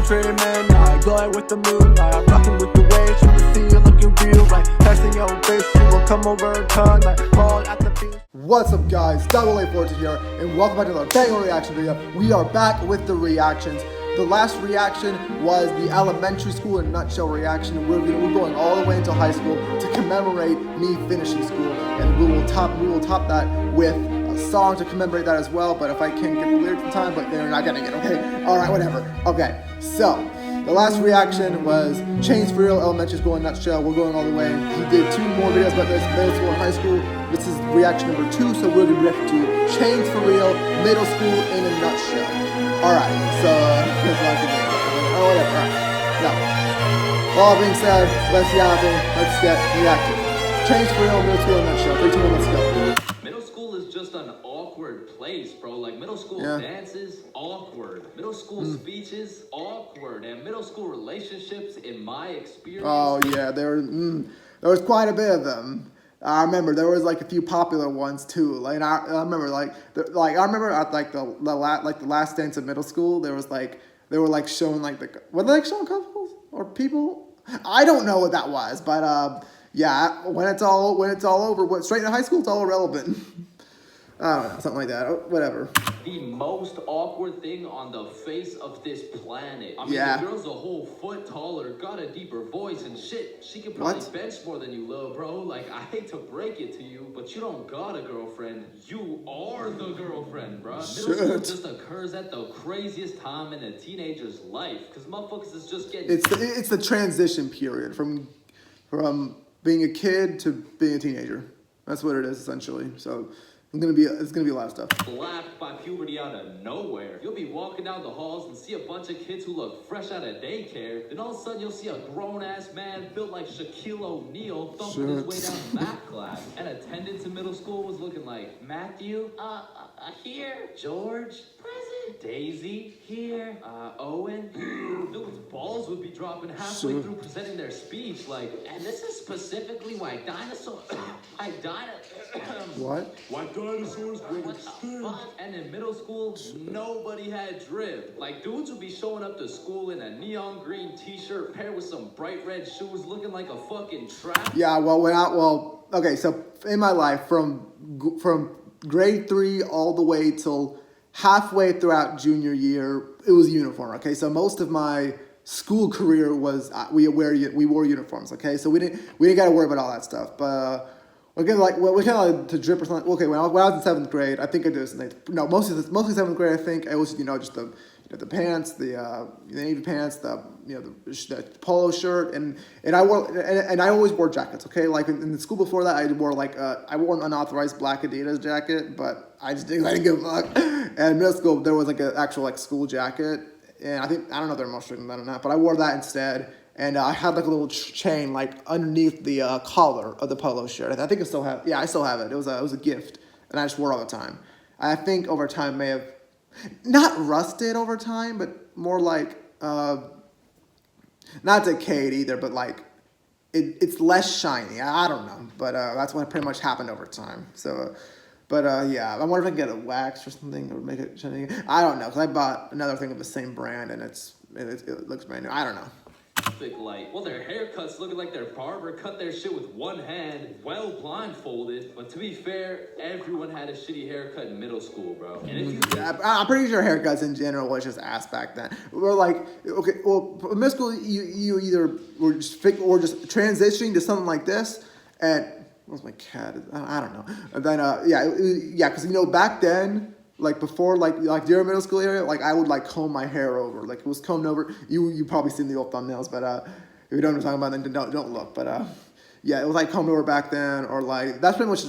portrait man, I glide with the moonlight. I'm rocking with the waves, you can see you looking real right. Passing your bitch, you will come over a ton like fall at the beach. What's up guys, Double-A-Fortune here, and welcome back to another banger reaction video. We are back with the reactions. The last reaction was the elementary school in a nutshell reaction. We're going all the way until high school to commemorate me finishing school, and we will top that with a song to commemorate that as well. But if I can't get the lyrics in time, but they're not getting it. Okay, all right, whatever. Okay, so the last reaction was ChainsFR elementary school in a nutshell. We're going all the way. He did 2 more videos about this, middle school and high school. This is reaction number 2, so we're gonna react to ChainsFR middle school in a nutshell. Alright, so whatever. Alright. Now, all being said, let's get reacting. ChainsFR middle school in a nutshell. 3, 2, 1, let's go. Middle school is just an awkward place, bro. Like, middle school dances, awkward. Middle school speeches, awkward. And middle school relationships, in my experience... Oh, yeah, there was quite a bit of them. I remember there was like a few popular ones too. Like I remember at the last dance of middle school, there was like they were like showing like were they like showing couples or people? I don't know what that was, but yeah, when it's all over, straight into high school, it's all irrelevant. I don't know, something like that. Whatever. The most awkward thing on the face of this planet. I mean, the girl's a whole foot taller, got a deeper voice and shit. She could probably bench more than you, little bro. Like, I hate to break it to you, but you don't got a girlfriend. You are the girlfriend, bro. Middle school just occurs at the craziest time in a teenager's life, because motherfuckers is just getting... It's the transition period from being a kid to being a teenager. That's what it is, essentially. So... it's gonna be a lot of stuff. Slapped by puberty out of nowhere. You'll be walking down the halls and see a bunch of kids who look fresh out of daycare. Then all of a sudden you'll see a grown-ass man built like Shaquille O'Neal thumping his way down math class. And attendance in middle school was looking like Matthew, here, George, present, Daisy, here, Owen. Dude's balls would be dropping halfway through presenting their speech. Like, and this is specifically why dinosaurs, what? Why dinosaurs went extinct. And in middle school, nobody had drip. Like, dudes would be showing up to school in a neon green t-shirt paired with some bright red shoes looking like a fucking trap. Yeah, well, okay, so in my life, from grade 3 all the way till halfway throughout junior year, it was uniform, okay? So most of my school career was, we wore uniforms, okay? So we didn't gotta worry about all that stuff, but... we kind of to drip or something. Okay, when I was in 7th grade, I think I did this. Mostly 7th grade. I think I was just the pants, the navy pants, the polo shirt, and I always wore jackets. Okay, like in the school before that, I wore an unauthorized black Adidas jacket, but I didn't give a fuck. And in middle school, there was like an actual school jacket, and I don't know if they're more strict than that or not, but I wore that instead. And I had like a little chain like underneath the collar of the polo shirt. I think I still have. Yeah, I still have it. It was a gift, and I just wore it all the time. I think over time may have not rusted over time, but more like not decayed either, but like it's less shiny. I don't know, but that's what pretty much happened over time. So. But yeah, I wonder if I can get it waxed or something or make it shiny. I don't know, because I bought another thing of the same brand, and it looks brand new. I don't know. Light. Well, their haircuts looking like their barber cut their shit with one hand, well blindfolded. But to be fair, everyone had a shitty haircut in middle school, bro. And if you I'm pretty sure haircuts in general was just ass back then. We're like, okay, well, in middle school you either were just transitioning to something like this, and what's my cat? I don't know. And then yeah, because back then. Like before, like during middle school area, like I would like comb my hair over, like it was combed over. You probably seen the old thumbnails, but if you don't know what I'm talking about, then don't look. But yeah, it was like combed over back then, or like that's pretty much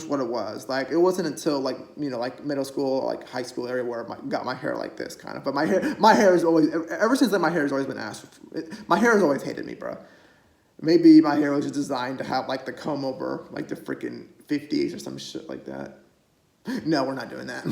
what it was. Like it wasn't until like like middle school, like high school area where I got my hair like this kind of. But my hair is always ever since then my hair has always been asked. My hair has always hated me, bro. Maybe my hair was just designed to have like the comb over, like the freaking 50s or some shit like that. No, we're not doing that.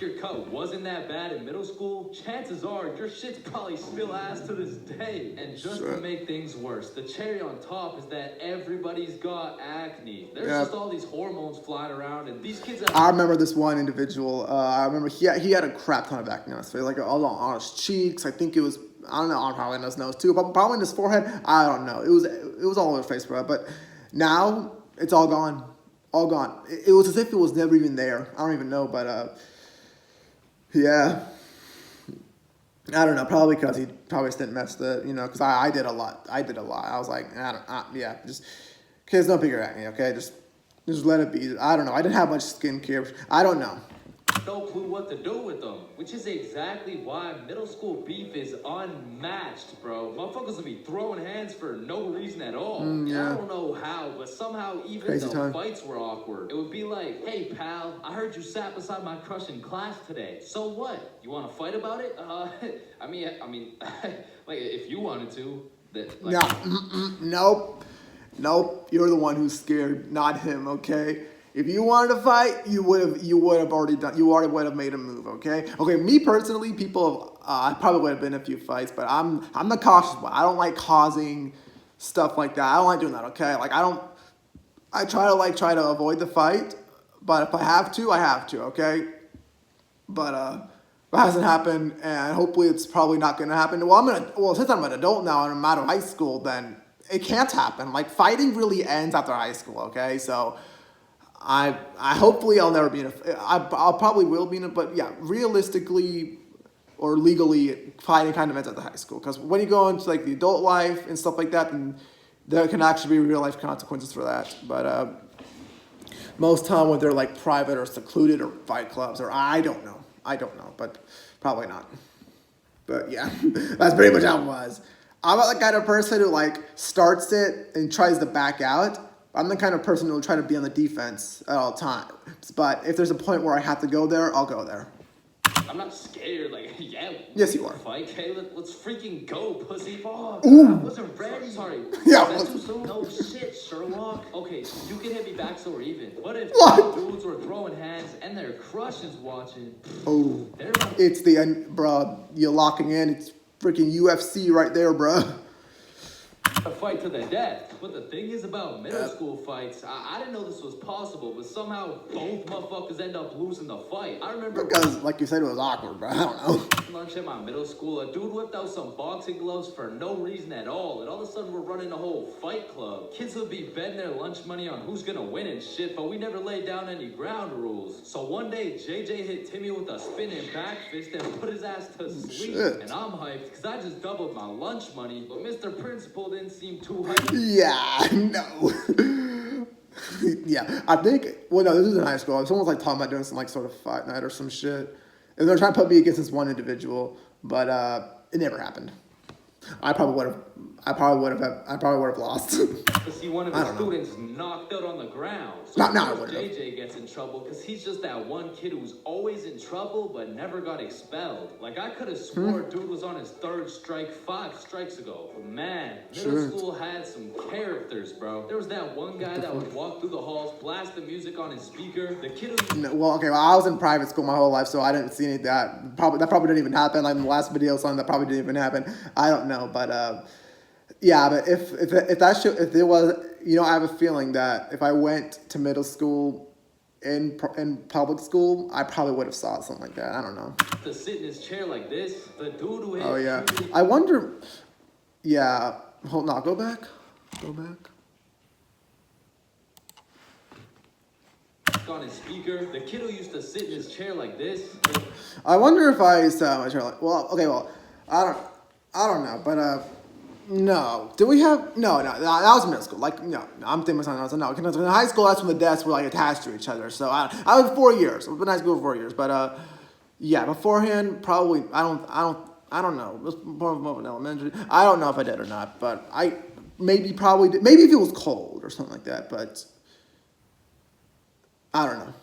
if your cut wasn't that bad in middle school, chances are your shit's probably still ass to this day. And just to make things worse, the cherry on top is that everybody's got acne. There's just all these hormones flying around, and these kids have... I remember this one individual. I remember he had a crap ton of acne on his face, like all on his cheeks. I think it was, I don't know, on probably in his nose too, but probably in his forehead. I don't know. It was all over his face, bro. But now it's all gone. All gone. It was as if it was never even there. I don't even know, but yeah. I don't know. Probably because he probably didn't mess the, because I did a lot. I was like, just kids don't figure acne, okay? Just let it be. I don't know. I didn't have much skincare. I don't know. No clue what to do with them, which is exactly why middle school beef is unmatched, bro. Motherfuckers will be throwing hands for no reason at all. I don't know how, but somehow even the fights were awkward. It would be like, hey pal, I heard you sat beside my crush in class today. So what? You want to fight about it? I mean, like if you wanted to. Nope. You're the one who's scared, not him. Okay. If you wanted to fight, you would have already done. You already would have made a move. Okay. Me personally, I probably would have been in a few fights, but I'm the cautious one. I don't like causing stuff like that. I don't like doing that. Okay. I try to avoid the fight, but if I have to, I have to. Okay. But it hasn't happened, and hopefully it's probably not going to happen. Since I'm an adult now and I'm out of high school, then it can't happen. Like fighting really ends after high school. Okay. So. I hopefully I'll never be in I'll probably will be in it, but yeah, realistically or legally, fighting kind of ends at the high school. Because when you go into like the adult life and stuff like that, then there can actually be real life consequences for that. But most time when they're like private or secluded or fight clubs or I don't know, but probably not. But yeah, that's pretty much how it was. I'm not the kind of person who like starts it and tries to back out. I'm the kind of person who will try to be on the defense at all times. But if there's a point where I have to go there, I'll go there. I'm not scared. Like, yeah. Yes, you are. Fight, hey, let's freaking go, pussy. Fuck. I wasn't ready. Sorry. Yeah. That's too soon. No shit, Sherlock. Okay, so you can hit me back so we're even. What if dudes were throwing hands and their crush is watching? Oh, it's bruh. You're locking in. It's freaking UFC right there, bruh. A fight to the death. But the thing is about middle school fights, I didn't know this was possible, but somehow both motherfuckers end up losing the fight. I remember because, like you said, it was awkward, bro. I don't know. Lunch at my middle school, a dude whipped out some boxing gloves for no reason at all, and all of a sudden we're running a whole fight club. Kids would be betting their lunch money on who's gonna win and shit, but we never laid down any ground rules. So one day, JJ hit Timmy with a spinning back fist and put his ass to sleep. Shit. And I'm hyped because I just doubled my lunch money, but Mr. Principal didn't seem too hyped. Yeah, no. Yeah, I think, well, no, this was in high school. Someone was like talking about doing some like sort of fight night or some shit. And they're trying to put me against this one individual, but it never happened. I probably would have lost. To see one of the students knocked out on the ground. So JJ gets in trouble because he's just that one kid who's always in trouble but never got expelled. Like I could have swore dude was on his third strike 5 strikes ago. But man, middle school had some characters, bro. There was that one guy that would walk through the halls, blast the music on his speaker. The kid who... I was in private school my whole life, so I didn't see any of that. That probably didn't even happen. Like in the last video song, that probably didn't even happen. I don't know, but yeah, but if there was, I have a feeling that if I went to middle school in public school, I probably would have saw something like that. I don't know. To sit in his chair like this, the dude who hit... Oh yeah, I wonder. Yeah, hold on, go back. On his speaker, the kid who used to sit in his chair like this. I wonder if I sat in my chair like. I don't know, but no. Did we have no? That was middle school. Like no, I'm thinking something else. No, because in high school, that's when the desks were like attached to each other. So I was 4 years. I've been in high school for 4 years, but yeah, beforehand probably I don't know. It was more of an elementary. I don't know if I did or not, but I probably did. Maybe if it was cold or something like that, but I don't know.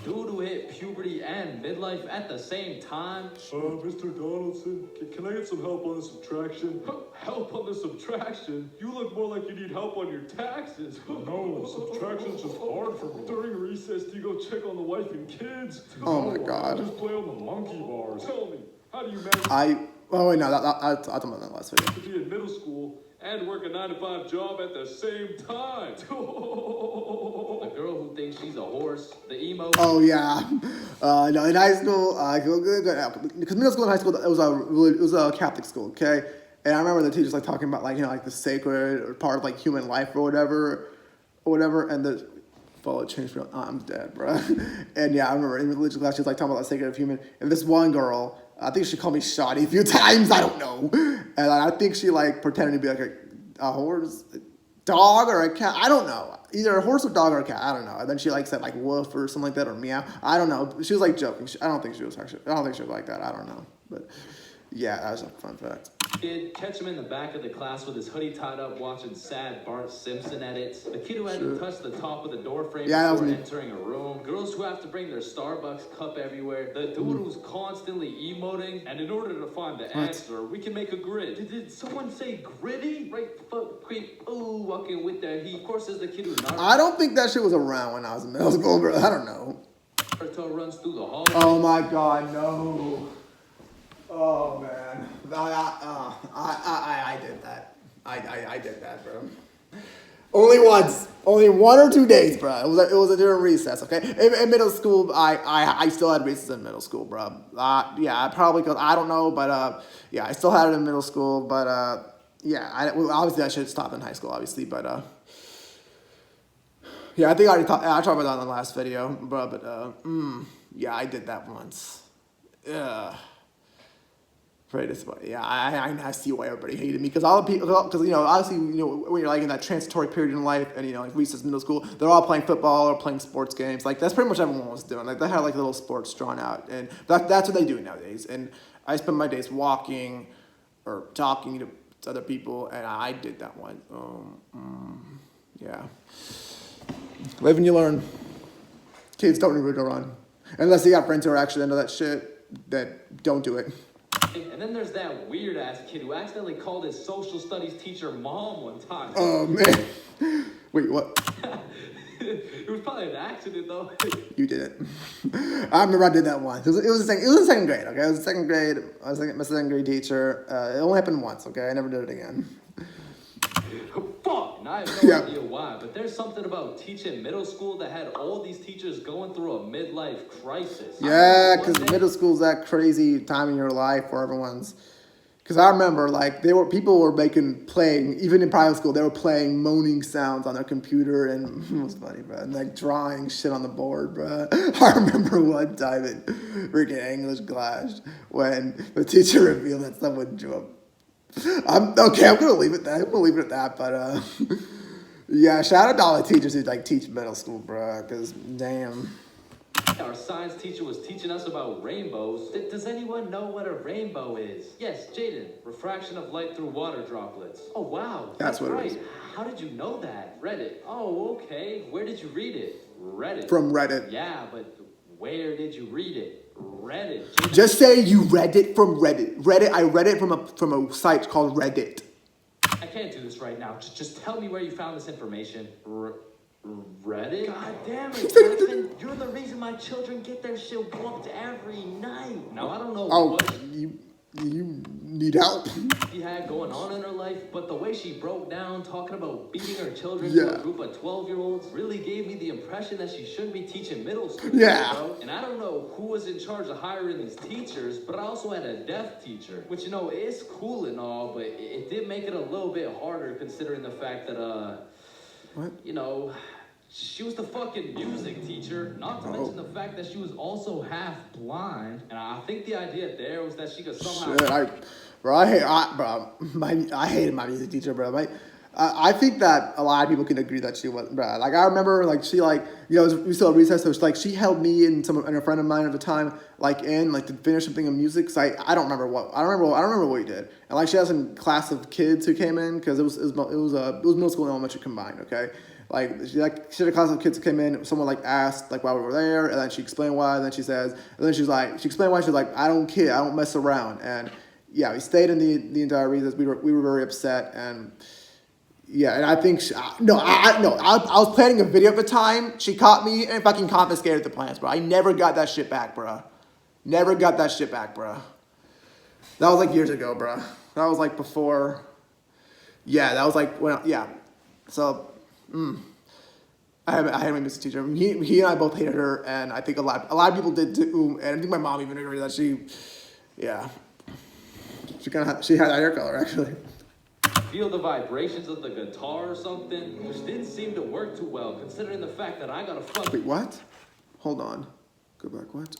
dude who hit puberty and midlife at the same time. Mr. Donaldson, can I get some help on the subtraction? Help on the subtraction? You look more like you need help on your taxes. No, subtraction's just hard for me. During recess, do you go check on the wife and kids? Oh my I god. just play on the monkey bars. Tell me, how do you manage Oh wait, no, I talked about that last video. to be in middle school and work a 9-to-5 job at the same time? The girl who thinks she's a horse, the emo. Oh yeah, no, in high school, because middle school and high school it was a Catholic school, okay. And I remember the teachers like talking about like like the sacred or part of like human life or whatever, and the follow changed me. I'm dead, bro. And yeah, I remember in religion class she was like talking about the sacred of human, and this one girl, I think she called me shoddy a few times. I don't know, and I think she like pretended to be like a horse. Dog or a cat, I don't know. Either a horse or dog or a cat, I don't know. And then she like said like woof or something like that or meow. I don't know. She was like joking. I don't think she was like that. I don't know. But yeah, that was a fun fact. Kid, catch him in the back of the class with his hoodie tied up watching sad Bart Simpson edits. The kid who hadn't touched the top of the door frame before entering a room. Girls who have to bring their Starbucks cup everywhere. The dude who's constantly emoting. And in order to find the answer, we can make a grid. Did someone say gritty? Right foot creep. Ooh, walking with that heat. Of course, there's the kid who I don't think that shit was around when I was in middle school, bro. I don't know. runs through the hall. Oh my god, no. Oh man, I did that. I did that, bro. Only once, only 1 or 2 days, bro. It was during recess, okay. In middle school, I still had recess in middle school, bro. Yeah, probably cause I don't know, but yeah, I still had it in middle school, but yeah, obviously I should stop in high school, obviously, but yeah, I think I talked about that in the last video, bro. But yeah, I did that once. Yeah. Very disappointing. Yeah, I see why everybody hated me because all the people, because obviously when you're like in that transitory period in life and like recess, middle school, they're all playing football or playing sports games. Like that's pretty much everyone was doing. Like they had like little sports drawn out, and that's what they do nowadays. And I spend my days walking or talking to other people, and I did that one. Yeah, live and you learn. Kids don't need to run unless you got friends who are actually into that shit. That don't do it. And then there's that weird ass kid who accidentally called his social studies teacher mom one time. Oh man. Wait, what? It was probably an accident though. You did it. I remember I did that once. It was in second grade, okay? It was second grade. I was my second grade teacher. It only happened once, okay? I never did it again. Fuck! And I have no idea why, but there's something about teaching middle school that had all these teachers going through a midlife crisis. Yeah, because middle school's that crazy time in your life where everyone's... Because I remember, like, people were playing, even in private school, they were playing moaning sounds on their computer, and it was funny, bro. And, like, drawing shit on the board, bro. I remember one time in freaking English class when the teacher revealed that someone drew up. I'm gonna leave it at that. But yeah, shout out to all the teachers who like teach middle school, bro. Cause damn. Our science teacher was teaching us about rainbows. Does anyone know what a rainbow is? Yes, Jaden. Refraction of light through water droplets. Oh wow, that's what right. It is. How did you know that? Reddit. Oh, okay. Where did you read it? Reddit. From Reddit. Yeah, but where did you read it? Reddit. Just say you read it from Reddit. I read it from a site called Reddit. I can't do this right now. Just tell me where you found this information. Reddit? God damn it, Jackson. You're the reason my children get their shit whooped every night. Now, I don't know what you need help. she had going on in her life, but the way she broke down talking about beating her children to a group of 12-year-olds really gave me the impression that she shouldn't be teaching middle school. Yeah. And I don't know who was in charge of hiring these teachers, but I also had a deaf teacher, which, is cool and all, but it did make it a little bit harder considering the fact that, she was the fucking music teator, not to mention the fact that she was also half blind. And I think the idea there was that she could somehow... I hated my music teacher, bro. I think that a lot of people can agree that she was, bro. Like, I remember, like, she, like, we still had recess, so she held me and a friend of mine at the time, to finish something in music. So I don't remember what we did. And, she had some class of kids who came in, because it was middle school and elementary combined, okay? she had a class of kids came in. Someone like asked like why we were there, and then she explained why. And then she explained why. She's like, I don't kid, I don't mess around. And yeah, we stayed in the entire recess. We were very upset, and yeah, and I think I was planning a video at the time. She caught me and fucking confiscated the plans, bro. I never got that shit back, bro. Never got that shit back, bro. That was like years ago, bro. That was like before. Yeah, that was like when. Yeah, so. I had my music teacher. He and I both hated her, and I think a lot of people did too. And I think my mom even agreed that she had that hair color actually. Feel the vibrations of the guitar or something, which didn't seem to work too well, considering the fact that I got a fucking... Wait, what? Hold on. Go back, what?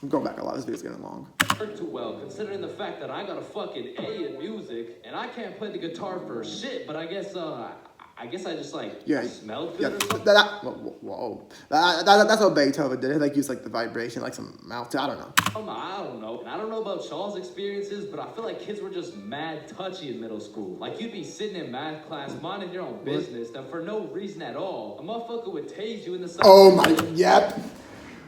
I'm going back a lot, this video's getting long. Work too well, considering the fact that I got a fucking A in music, and I can't play the guitar for shit, but I guess I just like smelled good or something. Whoa. That's what Beethoven did. He like used like the vibration, like some mouth. I don't know. I don't know. And I don't know about Charles' experiences, but I feel like kids were just mad touchy in middle school. Like you'd be sitting in math class, minding your own business, and for no reason at all, a motherfucker would tase you in the side. Oh my, yep.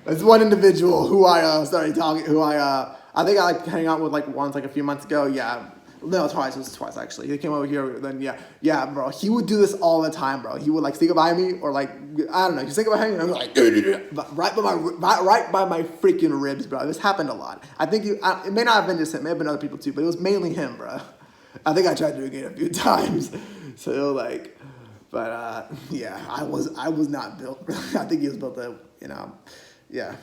There's one individual who I started talking, I think I like hang out with like once, like a few months ago. Yeah. No, twice. It was twice, actually. He came over here, then, yeah, bro. He would do this all the time, bro. He would, like, sneak up behind me, or, like, I don't know. He'd sneak up behind me, and I'm like, right by my freaking ribs, bro. This happened a lot. I think it may not have been just him. It may have been other people, too, but it was mainly him, bro. I think I tried doing it a few times. So, like, but, yeah, I was not built. I think he was built to, yeah.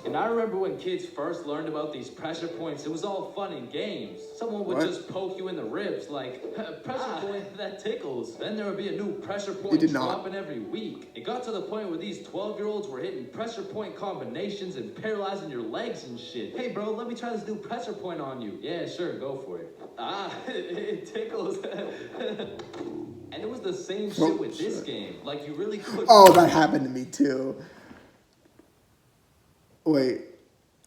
And I remember when kids first learned about these pressure points, it was all fun and games. Someone would just poke you in the ribs, like, pressure point, that tickles. Then there would be a new pressure point dropping every week. It got to the point where these 12-year-olds were hitting pressure point combinations and paralyzing your legs and shit. Hey, bro, let me try this new pressure point on you. Yeah, sure, go for it. It tickles. And it was the same shit with this game. Like, you really couldn't... Oh, that happened to me, too. Wait,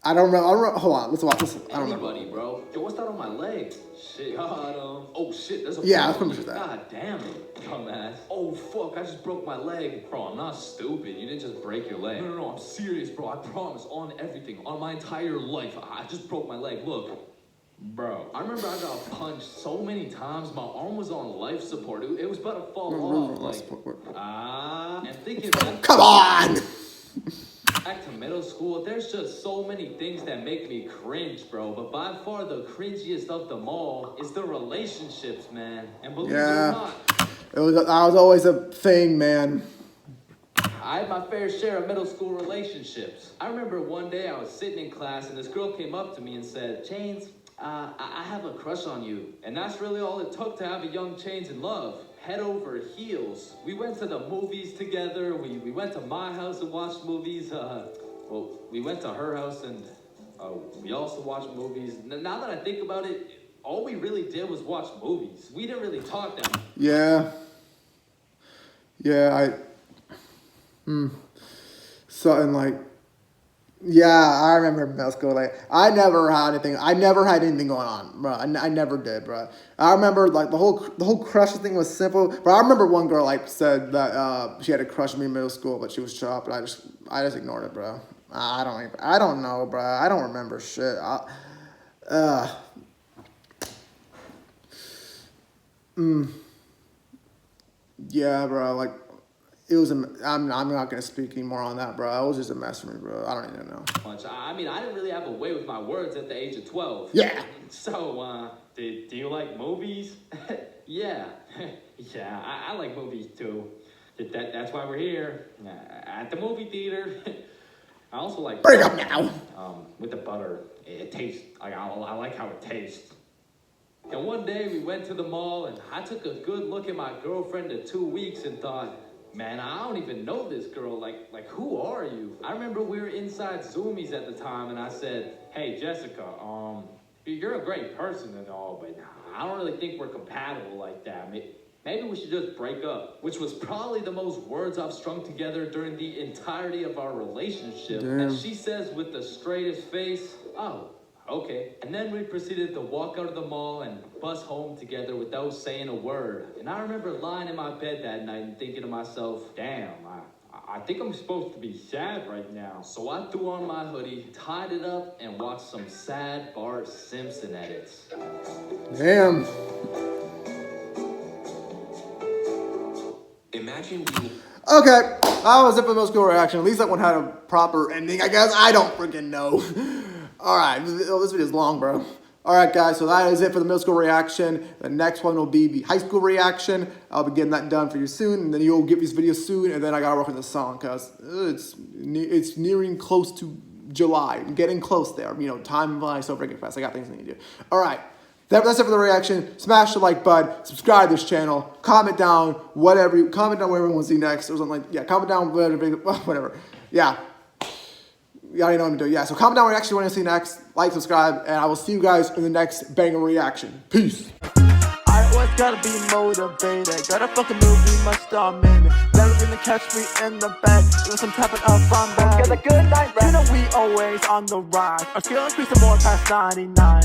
I don't remember. Hold on, let's watch this. I don't remember. Bro. Yo, what's that on my leg? Shit, oh shit, there's a... Yeah, I'm sure that. God damn it, dumbass. Oh fuck, I just broke my leg. Bro, I'm not stupid. You didn't just break your leg. No, I'm serious, bro. I promise, on everything, on my entire life. I just broke my leg. Look. Bro, I remember I got punched so many times, my arm was on life support. It was about to fall off. And thinking back... Come on! Back to middle school, there's just so many things that make me cringe, bro. But by far the cringiest of them all is the relationships, man. And believe it or not, I was always a thing, man. I had my fair share of middle school relationships. I remember one day I was sitting in class and this girl came up to me and said, Chains, I have a crush on you. And that's really all it took to have a young Chains in love. Head over heels. We went to the movies together. We went to my house and watched movies. Well, we went to her house and we also watched movies. Now that I think about it, all we really did was watch movies. We didn't really talk that much. Yeah. Something like, yeah, I remember middle school. Like, I never had anything going on, bro. I never did, bro. I remember like the whole crush thing was simple. But I remember one girl like said that she had a crush on me in middle school, but she was chopped. I just ignored it, bro. I don't know, bro. I don't remember shit. Yeah, bro. Like. It was I'm not gonna speak anymore on that, bro. It was just a mess for me, bro. I don't even know. I mean, I didn't really have a way with my words at the age of 12. Yeah. So, do you like movies? Yeah. Yeah, I like movies too. That's why we're here at the movie theater. I also like. Break up now. With the butter, it tastes. I like how it tastes. And one day we went to the mall and I took a good look at my girlfriend in 2 weeks and thought, man, I don't even know this girl. Like, who are you? I remember we were inside Zoomies at the time, and I said, hey, Jessica, you're a great person and all, but I don't really think we're compatible like that. Maybe we should just break up, which was probably the most words I've strung together during the entirety of our relationship. Damn. And she says with the straightest face, oh, Okay. And then we proceeded to walk out of the mall and bus home together without saying a word. And I remember lying in my bed that night and thinking to myself, damn, I think I'm supposed to be sad right now. So I threw on my hoodie, tied it up, and watched some sad Bart Simpson edits. Damn. Imagine being... Okay, that was it for the middle school reaction. At least that one had a proper ending, I guess. I don't freaking know. Alright, this video is long, bro. Alright, guys, so that is it for the middle school reaction. The next one will be the high school reaction. I'll be getting that done for you soon, and then you'll get these videos soon, and then I gotta work on the song, because it's nearing close to July. I'm getting close there. You know, time flies so freaking fast. I got things I need to do. Alright. That's it for the reaction. Smash the like button, subscribe to this channel, comment down whatever you want to see next, or something like, yeah, comment down whatever. Yeah. You already know what I'm doing. Yeah, so comment down what you actually want to see next, like, subscribe, and I will see you guys in the next banger reaction. Peace. I always gotta be motivated. Gotta fucking move, be my star man. Never gonna catch me in the back. Doing some tapping up on back. Get a good night, you know we always on the rise. Our skill increasing more past 99.